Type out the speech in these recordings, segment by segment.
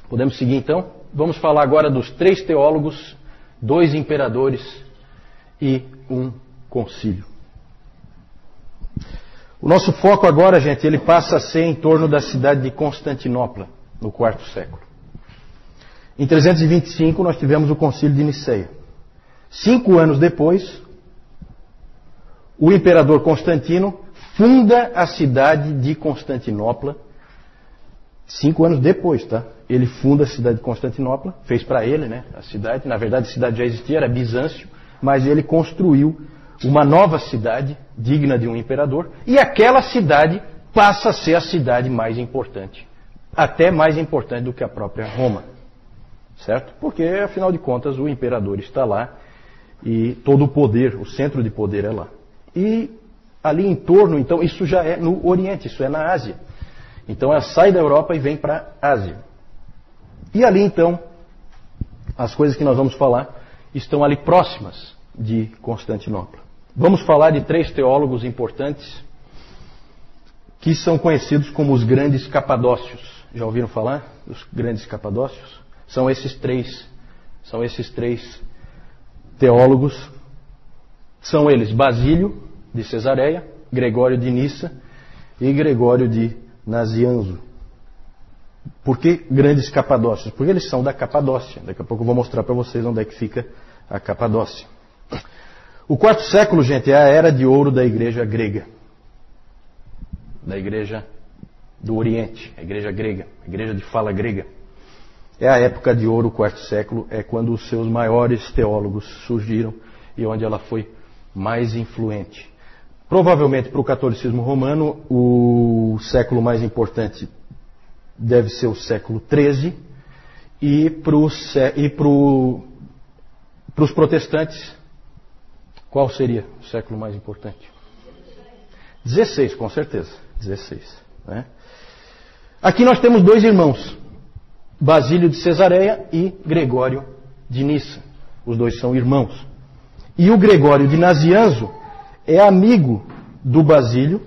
Podemos seguir então? Vamos falar agora dos 3 teólogos, 2 imperadores e um concílio. O nosso foco agora, gente, ele passa a ser em torno da cidade de Constantinopla, no IV século. Em 325 nós tivemos o concílio de Niceia. 5 anos depois, o imperador Constantino funda a cidade de Constantinopla. 5 anos depois, tá? Ele funda a cidade de Constantinopla, fez para ele, né, a cidade. Na verdade, a cidade já existia, era Bizâncio, mas ele construiu uma nova cidade, digna de um imperador, e aquela cidade passa a ser a cidade mais importante. Até mais importante do que a própria Roma. Certo? Porque, afinal de contas, o imperador está lá e todo o poder, o centro de poder é lá. E ali em torno, então, isso já é no Oriente, isso é na Ásia. Então ela sai da Europa e vem para a Ásia. E ali então, as coisas que nós vamos falar estão ali próximas de Constantinopla. Vamos falar de 3 teólogos importantes que são conhecidos como os grandes capadócios. Já ouviram falar dos grandes capadócios? São esses três teólogos. São eles Basílio de Cesareia, Gregório de Nissa e Gregório de Nazianzo. Por que grandes capadócios? Porque eles são da Capadócia. Daqui a pouco eu vou mostrar para vocês onde é que fica a Capadócia. O IV século, gente, é a era de ouro da igreja grega. Da igreja do Oriente, a igreja grega, a igreja de fala grega. É a época de ouro, o IV século, é quando os seus maiores teólogos surgiram e onde ela foi mais influente. Provavelmente para o catolicismo romano, o século mais importante deve ser o século XIII, e para os protestantes, qual seria o século mais importante? XVI, com certeza. XVI. Né? Aqui nós temos 2 irmãos, Basílio de Cesareia e Gregório de Nissa. Os 2 são irmãos. E o Gregório de Nazianzo é amigo do Basílio.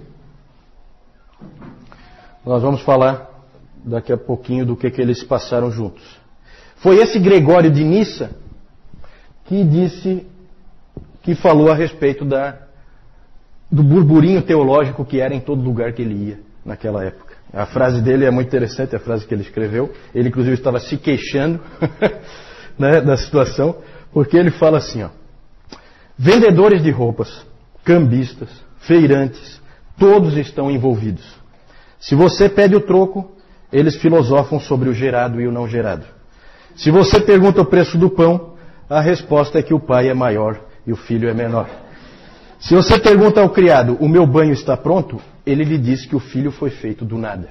Nós vamos falar daqui a pouquinho do que eles passaram juntos. Foi esse Gregório de Nissa que falou a respeito do burburinho teológico que era em todo lugar que ele ia naquela época. A frase dele é muito interessante, a frase que ele escreveu. Ele, inclusive, estava se queixando né, da situação, porque ele fala assim, ó: vendedores de roupas, cambistas, feirantes, todos estão envolvidos. Se você pede o troco, eles filosofam sobre o gerado e o não gerado. Se você pergunta o preço do pão, a resposta é que o pai é maior e o filho é menor. Se você pergunta ao criado, o meu banho está pronto? Ele lhe diz que o filho foi feito do nada.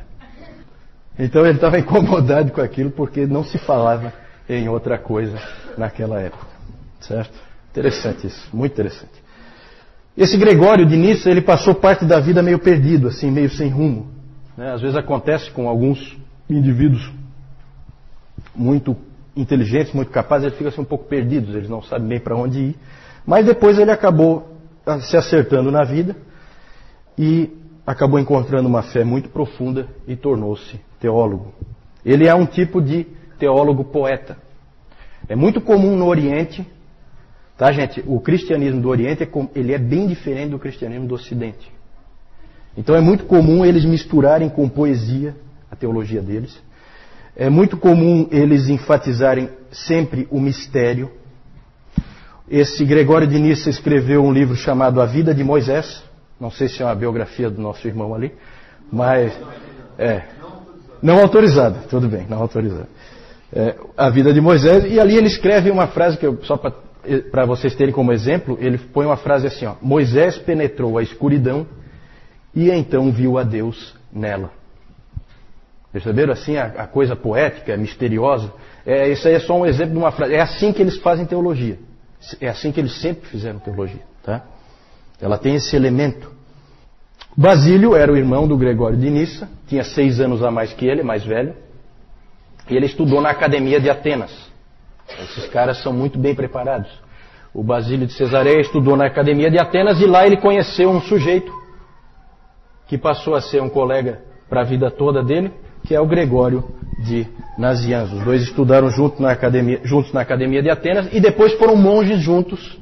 Então ele estava incomodado com aquilo porque não se falava em outra coisa naquela época. Certo? Interessante isso, muito interessante. Esse Gregório de Nissa, ele passou parte da vida meio perdido, assim, meio sem rumo. Né? Às vezes acontece com alguns indivíduos muito inteligentes, muito capazes, eles ficam assim, um pouco perdidos, eles não sabem bem para onde ir. Mas depois ele acabou se acertando na vida e acabou encontrando uma fé muito profunda e tornou-se teólogo. Ele é um tipo de teólogo poeta. É muito comum no Oriente, tá, gente? O cristianismo do Oriente ele é bem diferente do cristianismo do Ocidente. Então é muito comum eles misturarem com poesia a teologia deles. É muito comum eles enfatizarem sempre o mistério. Esse Gregório de Nissa escreveu um livro chamado A Vida de Moisés. Não sei se é uma biografia do nosso irmão ali, mas não autorizada, tudo bem, não autorizada. A Vida de Moisés, e ali ele escreve uma frase que só para vocês terem como exemplo, ele põe uma frase assim, ó: Moisés penetrou a escuridão e então viu a Deus nela. Perceberam assim a coisa poética, misteriosa? Isso aí é só um exemplo de uma frase. É assim que eles fazem teologia. É assim que eles sempre fizeram teologia. Tá? Ela tem esse elemento. Basílio era o irmão do Gregório de Nissa, tinha 6 anos a mais que ele, mais velho. E ele estudou na Academia de Atenas. Esses caras são muito bem preparados. O Basílio de Cesareia estudou na Academia de Atenas e lá ele conheceu um sujeito que passou a ser um colega para a vida toda dele, que é o Gregório de Nazianzo. Os dois estudaram juntos na academia de Atenas e depois foram monges juntos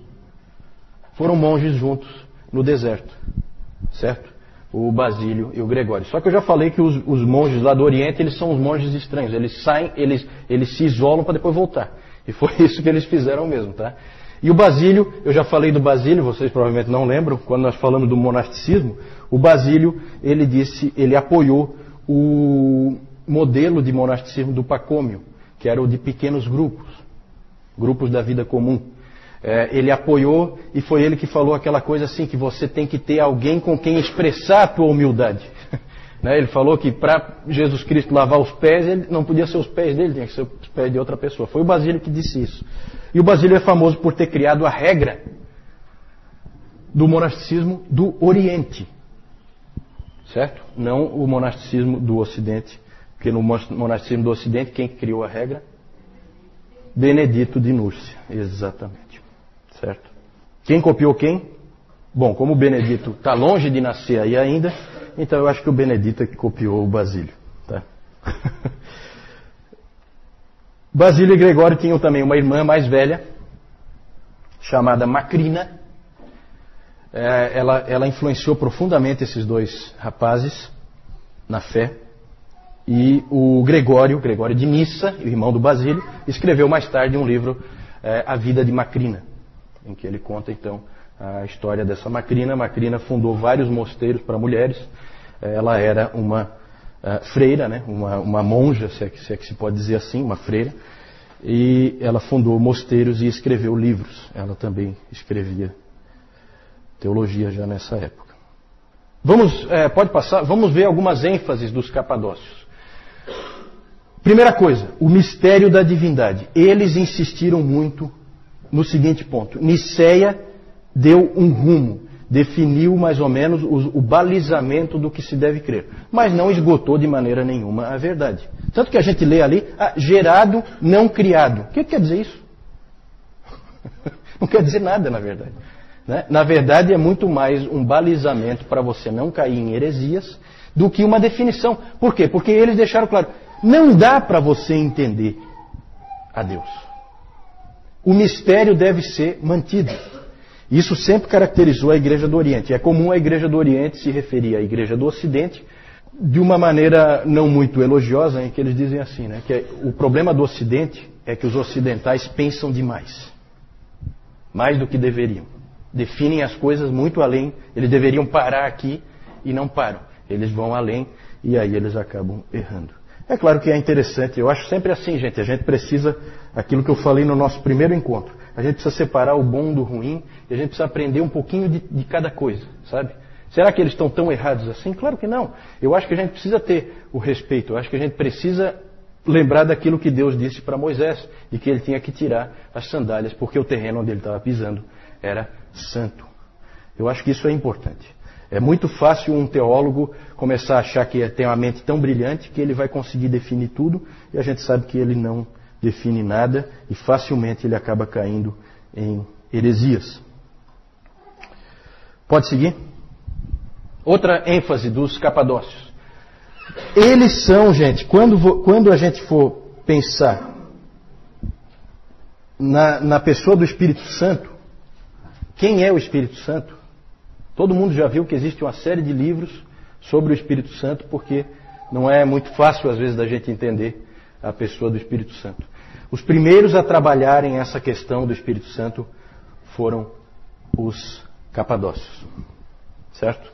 no deserto, certo? O Basílio e o Gregório. Só que eu já falei que os monges lá do Oriente, eles são os monges estranhos. Eles saem, eles se isolam para depois voltar. E foi isso que eles fizeram mesmo, tá? E o Basílio, eu já falei do Basílio, vocês provavelmente não lembram, quando nós falamos do monasticismo, o Basílio, ele apoiou o modelo de monasticismo do Pacômio, que era o de pequenos grupos da vida comum. Ele apoiou e foi ele que falou aquela coisa assim, que você tem que ter alguém com quem expressar a tua humildade. Ele falou que para Jesus Cristo lavar os pés, ele não podia ser os pés dele, tinha que ser os pés de outra pessoa. Foi o Basílio que disse isso. E o Basílio é famoso por ter criado a regra do monasticismo do Oriente. Certo? Não o monasticismo do Ocidente. Porque no monasticismo do Ocidente, quem criou a regra? Benedito de Núrcia. Exatamente. Certo? Quem copiou quem? Bom, como o Benedito está longe de nascer aí ainda, então eu acho que o Benedito é que copiou o Basílio. Tá? Basílio e Gregório tinham também uma irmã mais velha, chamada Macrina. Ela influenciou profundamente esses dois rapazes na fé. E o Gregório de Nissa, o irmão do Basílio, escreveu mais tarde um livro, A Vida de Macrina, em que ele conta então a história dessa Macrina. Macrina fundou vários mosteiros para mulheres. Ela era uma freira, né? uma monja, se é que se pode dizer assim, uma freira. E ela fundou mosteiros e escreveu livros. Ela também escrevia teologia já nessa época. Pode passar, vamos ver algumas ênfases dos capadócios. Primeira coisa, o mistério da divindade. Eles insistiram muito no seguinte ponto. Nicéia deu um rumo, definiu mais ou menos o balizamento do que se deve crer, mas não esgotou de maneira nenhuma a verdade. Tanto que a gente lê ali, gerado, não criado. O que quer dizer isso? Não quer dizer nada, na verdade. Né? Na verdade, é muito mais um balizamento para você não cair em heresias do que uma definição. Por quê? Porque eles deixaram claro, não dá para você entender a Deus. O mistério deve ser mantido. Isso sempre caracterizou a Igreja do Oriente. É comum a Igreja do Oriente se referir à Igreja do Ocidente de uma maneira não muito elogiosa, em que eles dizem assim, né, que o problema do Ocidente é que os ocidentais pensam demais. Mais do que deveriam. Definem as coisas muito além. Eles deveriam parar aqui e não param. Eles vão além e aí eles acabam errando. É claro que é interessante. Eu acho sempre assim, gente. A gente precisa, aquilo que eu falei no nosso primeiro encontro, a gente precisa separar o bom do ruim e a gente precisa aprender um pouquinho de cada coisa, sabe? Será que eles estão tão errados assim? Claro que não. Eu acho que a gente precisa ter o respeito. Eu acho que a gente precisa lembrar daquilo que Deus disse para Moisés e que ele tinha que tirar as sandálias porque o terreno onde ele estava pisando era santo. Eu acho que isso é importante. É muito fácil um teólogo começar a achar que tem uma mente tão brilhante que ele vai conseguir definir tudo e a gente sabe que ele não define nada e facilmente ele acaba caindo em heresias. Pode seguir? Outra ênfase dos capadócios. Eles são, gente, quando a gente for pensar na pessoa do Espírito Santo, quem é o Espírito Santo? Todo mundo já viu que existe uma série de livros sobre o Espírito Santo, porque não é muito fácil, às vezes, da gente entender a pessoa do Espírito Santo. Os primeiros a trabalharem essa questão do Espírito Santo foram os capadócios. Certo?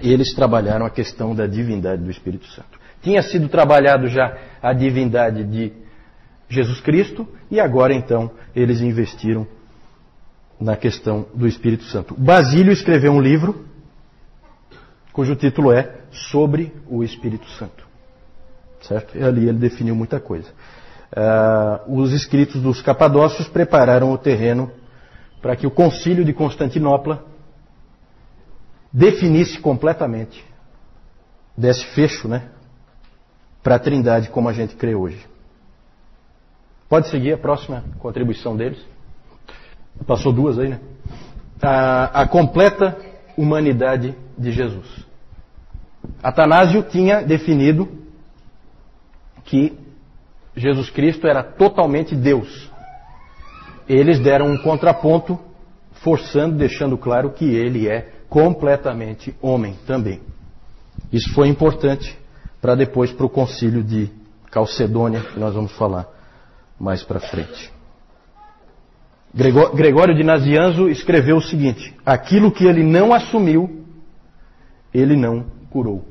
Eles trabalharam a questão da divindade do Espírito Santo. Tinha sido trabalhado já a divindade de Jesus Cristo e agora, então, eles investiram na questão do Espírito Santo. Basílio escreveu um livro cujo título é Sobre o Espírito Santo. Certo? E ali ele definiu muita coisa. Os escritos dos capadócios prepararam o terreno para que o Concílio de Constantinopla definisse completamente, desse fecho, né, para a Trindade como a gente crê hoje. Pode seguir a próxima contribuição deles. Passou duas aí, né? A completa humanidade de Jesus. Atanásio tinha definido que Jesus Cristo era totalmente Deus. Eles deram um contraponto, forçando, deixando claro que ele é completamente homem também. Isso foi importante para depois para o concílio de Calcedônia, que nós vamos falar mais para frente. Gregório de Nazianzo escreveu o seguinte: aquilo que ele não assumiu, ele não curou.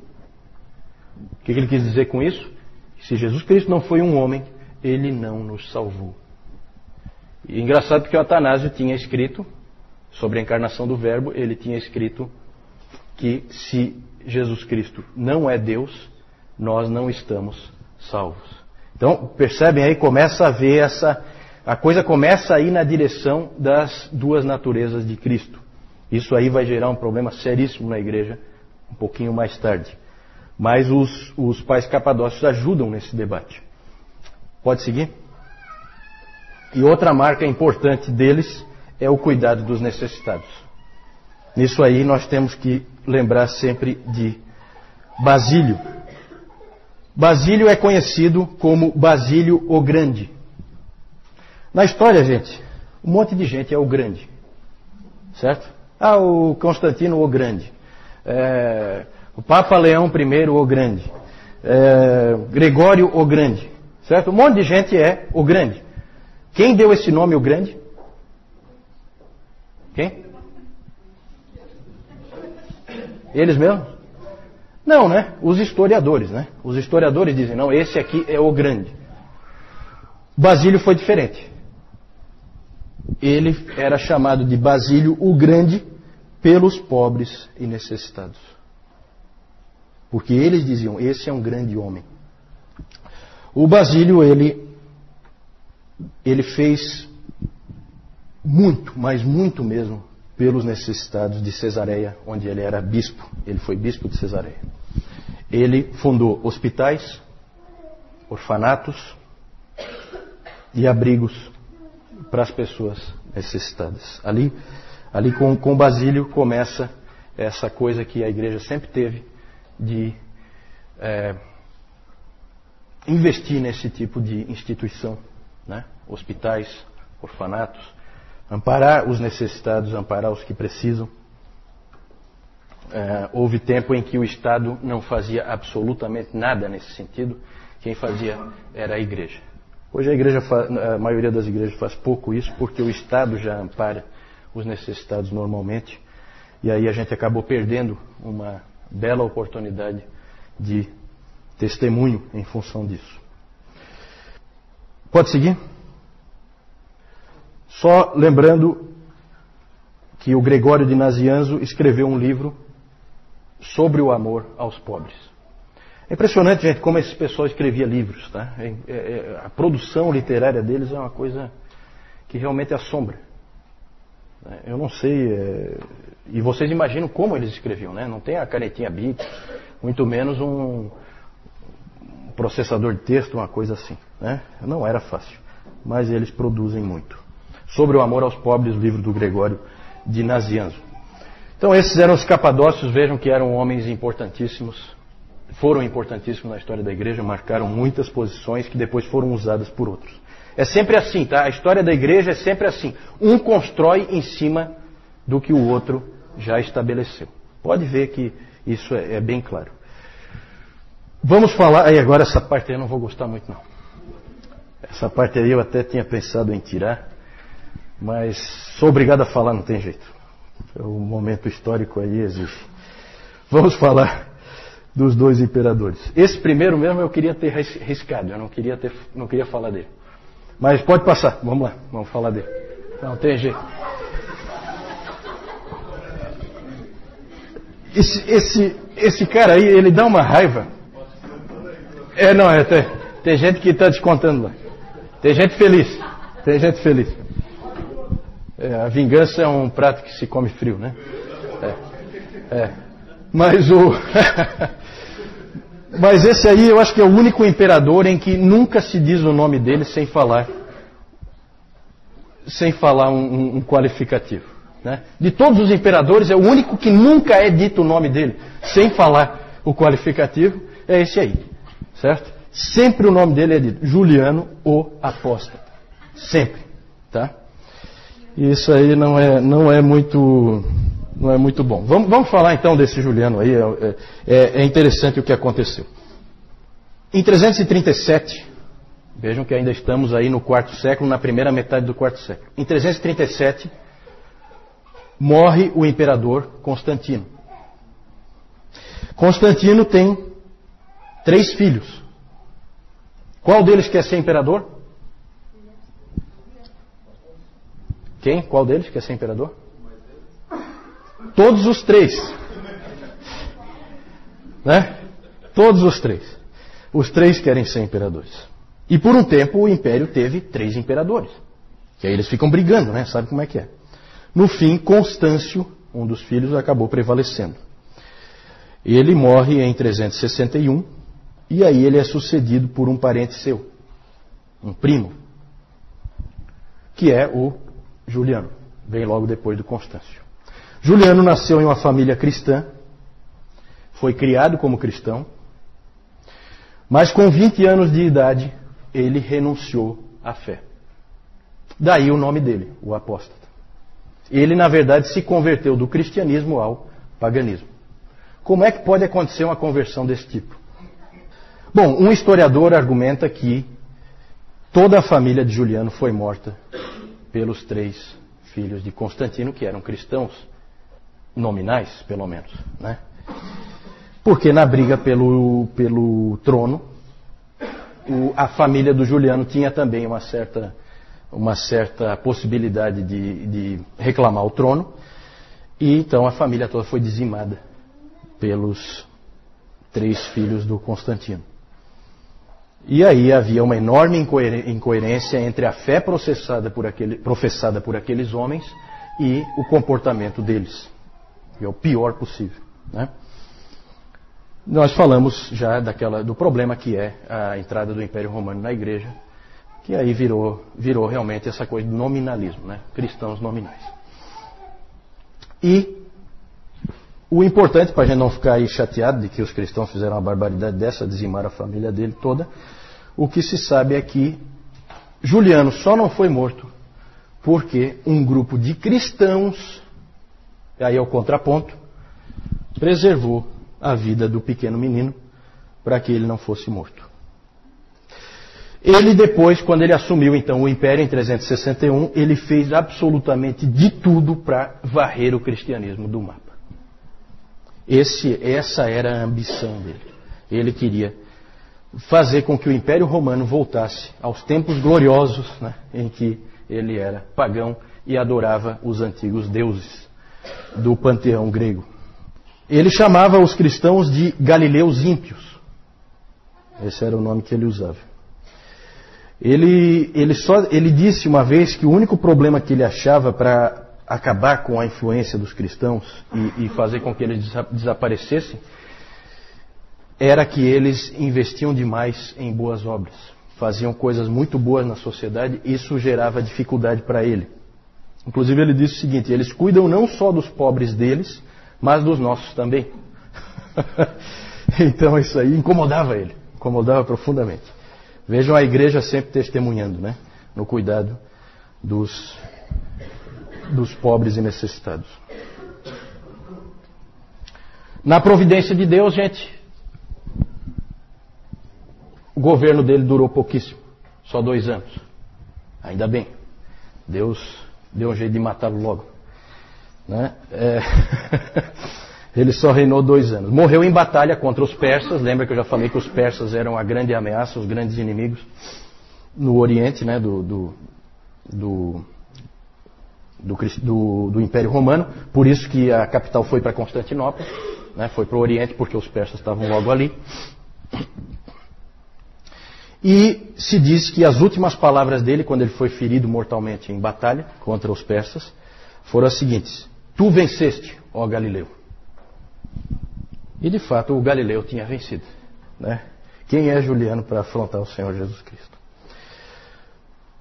O que ele quis dizer com isso? Se Jesus Cristo não foi um homem, ele não nos salvou. E engraçado porque o Atanásio tinha escrito sobre a encarnação do Verbo, ele tinha escrito que se Jesus Cristo não é Deus, nós não estamos salvos. Então, percebem aí, começa a ver a coisa começa a ir na direção das duas naturezas de Cristo. Isso aí vai gerar um problema seríssimo na igreja um pouquinho mais tarde. Mas os pais capadócios ajudam nesse debate. Pode seguir? E outra marca importante deles é o cuidado dos necessitados. Nisso aí nós temos que lembrar sempre de Basílio. Basílio é conhecido como Basílio o Grande. Na história, gente, um monte de gente é o Grande. Certo? O Constantino o Grande. O Papa Leão I o Grande. Gregório o Grande. Certo? Um monte de gente é o Grande. Quem deu esse nome, o Grande? Quem? Eles mesmos? Não, né? Os historiadores, né? Os historiadores dizem, não, esse aqui é o Grande. Basílio foi diferente. Ele era chamado de Basílio o Grande pelos pobres e necessitados. Porque eles diziam, esse é um grande homem. O Basílio, ele fez muito, mas muito mesmo, pelos necessitados de Cesareia, onde ele era bispo. Ele foi bispo de Cesareia. Ele fundou hospitais, orfanatos e abrigos para as pessoas necessitadas. Ali com Basílio começa essa coisa que a igreja sempre teve de investir nesse tipo de instituição, né? Hospitais, orfanatos, amparar os necessitados, amparar os que precisam. Houve tempo em que o Estado não fazia absolutamente nada nesse sentido. Quem fazia era a igreja. Hoje a maioria das igrejas faz pouco isso, porque o Estado já ampara os necessitados normalmente. E aí a gente acabou perdendo uma bela oportunidade de testemunho em função disso. Pode seguir? Só lembrando que o Gregório de Nazianzo escreveu um livro sobre o amor aos pobres. É impressionante, gente, como esse pessoal escrevia livros, tá? A produção literária deles é uma coisa que realmente assombra. Eu não sei, e vocês imaginam como eles escreviam, né? Não tem a canetinha Bic, muito menos um processador de texto, uma coisa assim, né? Não era fácil, mas eles produzem muito. Sobre o amor aos pobres, o livro do Gregório de Nazianzo. Então esses eram os capadócios, vejam que eram homens importantíssimos, foram importantíssimos na história da igreja, marcaram muitas posições que depois foram usadas por outros. É sempre assim, tá? A história da igreja é sempre assim. Um constrói em cima do que o outro já estabeleceu. Pode ver que isso é bem claro. Vamos falar... Aí agora essa parte aí eu não vou gostar muito, não. Essa parte aí eu até tinha pensado em tirar, mas sou obrigado a falar, não tem jeito. O momento histórico aí exige. Vamos falar dos dois imperadores. Esse primeiro mesmo eu queria ter riscado, eu não queria falar dele. Mas pode passar, vamos lá, vamos falar dele. Não tem jeito. Esse cara aí, ele dá uma raiva. Tem gente que está descontando lá. Tem gente feliz. A vingança é um prato que se come frio, né? Mas Mas esse aí eu acho que é o único imperador em que nunca se diz o nome dele sem falar um qualificativo, né? De todos os imperadores é o único que nunca é dito o nome dele sem falar o qualificativo, é esse aí, certo? sempre o nome dele é dito Juliano o Apóstata. Sempre. Tá? E isso aí não é muito bom. Vamos falar então desse Juliano aí. É interessante o que aconteceu. Em 337, vejam que ainda estamos aí no quarto século, na primeira metade do quarto século. Em 337, morre o imperador Constantino. Constantino tem 3 filhos. Qual deles quer ser imperador? Quem? Qual deles quer ser imperador? Todos os 3. Né? Todos os 3. Os 3 querem ser imperadores. E por um tempo o império teve 3 imperadores. Que aí eles ficam brigando, né? Sabe como é que é? No fim, Constâncio, um dos filhos, acabou prevalecendo. Ele morre em 361 e aí ele é sucedido por um parente seu, um primo, que é o Juliano. Vem logo depois do Constâncio. Juliano nasceu em uma família cristã, foi criado como cristão, mas com 20 anos de idade ele renunciou à fé. Daí o nome dele, o apóstata. Ele, na verdade, se converteu do cristianismo ao paganismo. Como é que pode acontecer uma conversão desse tipo? Bom, um historiador argumenta que toda a família de Juliano foi morta pelos 3 filhos de Constantino, que eram cristãos, nominais, pelo menos, né? Porque na briga pelo trono, a família do Juliano tinha também uma certa possibilidade de reclamar o trono, e então a família toda foi dizimada pelos 3 filhos do Constantino. E aí havia uma enorme incoerência entre a fé professada por aqueles homens e o comportamento deles. Que é o pior possível, né? Nós falamos já do problema que é a entrada do Império Romano na Igreja, que aí virou realmente essa coisa de nominalismo, né? Cristãos nominais. E o importante, para a gente não ficar aí chateado de que os cristãos fizeram uma barbaridade dessa, dizimaram a família dele toda, o que se sabe é que Juliano só não foi morto porque um grupo de cristãos, aí é o contraponto, preservou a vida do pequeno menino para que ele não fosse morto. Ele depois, quando ele assumiu então o império em 361, ele fez absolutamente de tudo para varrer o cristianismo do mapa. Essa era a ambição dele. Ele queria fazer com que o Império Romano voltasse aos tempos gloriosos, né, em que ele era pagão e adorava os antigos deuses do panteão grego. Ele chamava os cristãos de galileus ímpios. Esse era o nome que ele usava. Ele disse uma vez que o único problema que ele achava para acabar com a influência dos cristãos e fazer com que eles desaparecessem era que eles investiam demais em boas obras. Faziam coisas muito boas na sociedade e isso gerava dificuldade para ele. Inclusive ele disse o seguinte: eles cuidam não só dos pobres deles, mas dos nossos também. Então isso aí incomodava ele, incomodava profundamente. Vejam a igreja sempre testemunhando, né, no cuidado dos pobres e necessitados. Na providência de Deus, gente, o governo dele durou pouquíssimo, só 2 anos. Ainda bem, Deus deu um jeito de matá-lo logo, né? Ele só reinou 2 anos. Morreu em batalha contra os persas. Lembra que eu já falei que os persas eram a grande ameaça, os grandes inimigos no Oriente, né, do Império Romano. Por isso que a capital foi para Constantinopla, né, foi para o Oriente, porque os persas estavam logo ali. E se diz que as últimas palavras dele, quando ele foi ferido mortalmente em batalha contra os persas, foram as seguintes: tu venceste, ó Galileu. E de fato o Galileu tinha vencido, né? Quem é Juliano para afrontar o Senhor Jesus Cristo?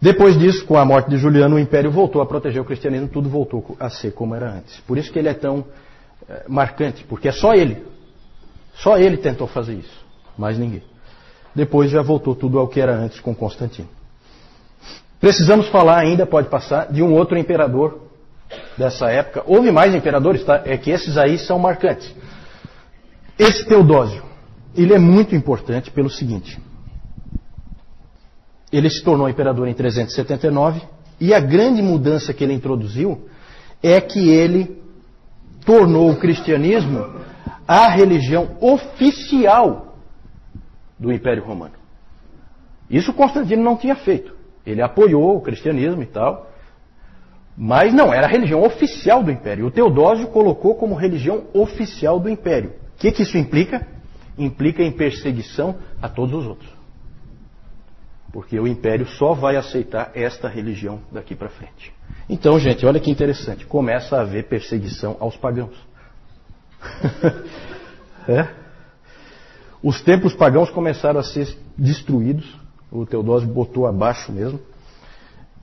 Depois disso, com a morte de Juliano, o império voltou a proteger o cristianismo, tudo voltou a ser como era antes. Por isso que ele é tão marcante, porque é só ele tentou fazer isso, mais ninguém. Depois já voltou tudo ao que era antes com Constantino. Precisamos falar ainda, pode passar, de um outro imperador dessa época. Houve mais imperadores, tá? É que esses aí são marcantes. Esse Teodósio, ele é muito importante pelo seguinte. Ele se tornou imperador em 379 e a grande mudança que ele introduziu é que ele tornou o cristianismo a religião oficial do Império Romano. Isso Constantino não tinha feito. Ele apoiou o cristianismo e tal, mas não era a religião oficial do Império. O Teodósio colocou como religião oficial do Império. O que isso implica? Implica em perseguição a todos os outros. Porque o Império só vai aceitar esta religião daqui para frente. Então, gente, olha que interessante. Começa a haver perseguição aos pagãos. Os templos pagãos começaram a ser destruídos. O Teodósio botou abaixo mesmo.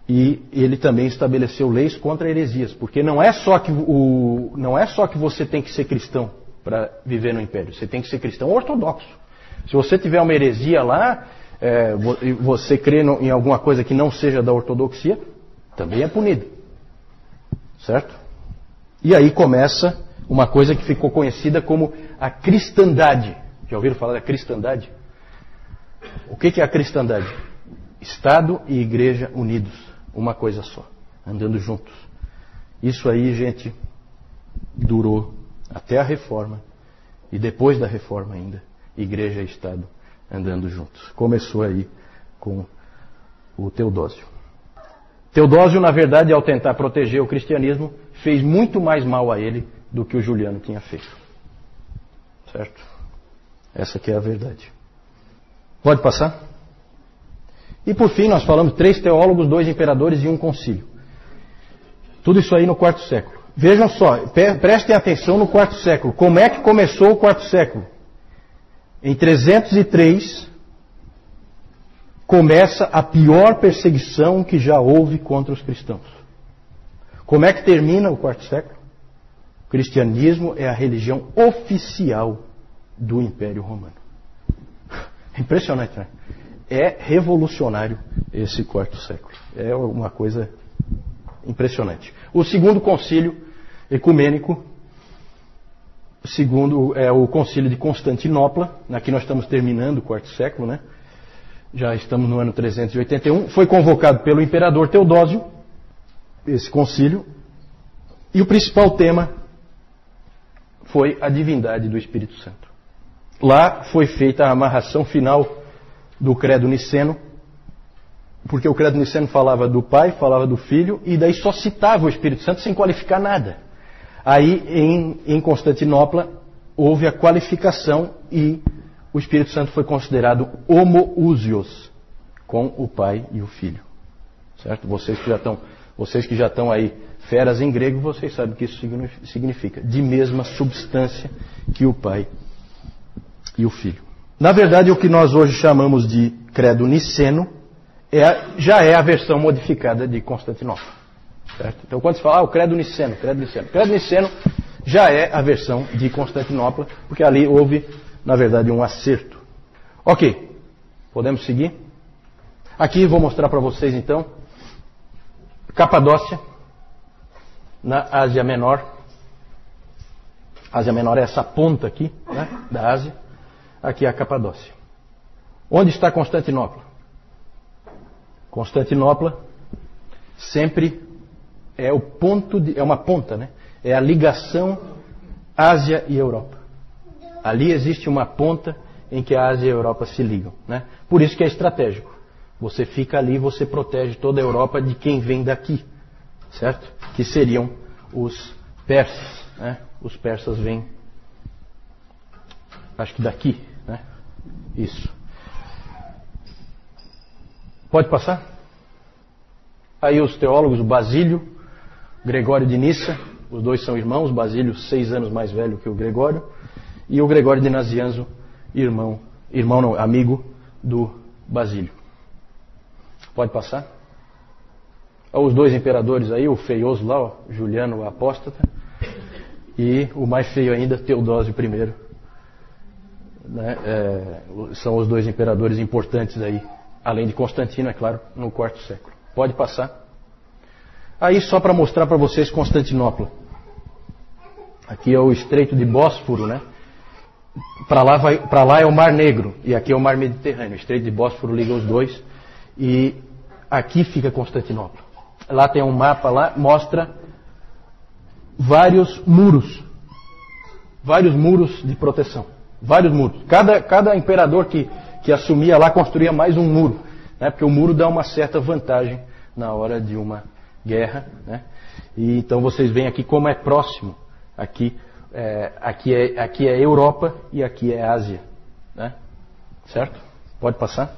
E ele também estabeleceu leis contra heresias. Porque não é só que você tem que ser cristão para viver no Império. Você tem que ser cristão ortodoxo. Se você tiver uma heresia lá, você crê em alguma coisa que não seja da ortodoxia, também é punido. Certo? E aí começa uma coisa que ficou conhecida como a cristandade. Já ouviram falar da cristandade? O que é a cristandade? Estado e igreja unidos, uma coisa só, andando juntos. Isso aí, gente, durou até a Reforma e depois da Reforma ainda, igreja e Estado andando juntos. Começou aí com o Teodósio. Teodósio, na verdade, ao tentar proteger o cristianismo, fez muito mais mal a ele do que o Juliano tinha feito. Certo? Essa que é a verdade. Pode passar? E por fim, nós falamos 3 teólogos, 2 imperadores e 1 concílio. Tudo isso aí no 4º século. Vejam só, prestem atenção no 4º século. Como é que começou o 4º século? Em 303, começa a pior perseguição que já houve contra os cristãos. Como é que termina o 4º século? O cristianismo é a religião oficial do Império Romano. Impressionante, né? É revolucionário esse 4º século. É uma coisa impressionante. O 2º concílio ecumênico, o segundo é o concílio de Constantinopla. Aqui nós estamos terminando o 4º século, né? Já estamos no ano 381. Foi convocado pelo imperador Teodósio, esse concílio, e o principal tema foi a divindade do Espírito Santo. Lá foi feita a amarração final do credo niceno, porque o credo niceno falava do Pai, falava do Filho, e daí só citava o Espírito Santo sem qualificar nada. Aí, em Constantinopla, houve a qualificação e o Espírito Santo foi considerado homoousios, com o Pai e o Filho. Certo? Vocês que já estão aí feras em grego, vocês sabem o que isso significa. De mesma substância que o Pai e o Filho. Na verdade, o que nós hoje chamamos de credo niceno já é a versão modificada de Constantinopla. Certo? Então, quando se fala o credo niceno já é a versão de Constantinopla, porque ali houve, na verdade, um acerto. Ok, podemos seguir? Aqui vou mostrar para vocês, então, Capadócia, na Ásia Menor. Ásia Menor é essa ponta aqui, né, da Ásia. Aqui é a Capadócia. Onde está Constantinopla? Constantinopla sempre é o ponto é uma ponta, né? É a ligação Ásia e Europa. Ali existe uma ponta em que a Ásia e a Europa se ligam, né? Por isso que é estratégico. Você fica ali, você protege toda a Europa de quem vem daqui, certo? Que seriam os persas, né? Os persas vêm, acho que daqui, né? Isso. Pode passar? Aí os teólogos, o Basílio, Gregório de Nissa, os dois são irmãos, Basílio 6 anos mais velho que o Gregório, e o Gregório de Nazianzo, amigo do Basílio. Pode passar? Os 2 imperadores aí, o feioso lá, ó, Juliano o Apóstata, e o mais feio ainda, Teodósio I, né, são os dois imperadores importantes aí, além de Constantino, é claro, no quarto século. Pode passar. Aí só para mostrar para vocês Constantinopla. Aqui é o Estreito de Bósforo, né? Para lá é o Mar Negro e aqui é o Mar Mediterrâneo. O Estreito de Bósforo liga os dois e aqui fica Constantinopla. Lá tem um mapa, lá mostra vários muros de proteção, vários muros. Cada imperador que assumia lá construía mais um muro, né? Porque o muro dá uma certa vantagem na hora de uma guerra, né? E então vocês veem aqui como é próximo. Aqui é Europa e aqui é Ásia, né? Certo? Pode passar?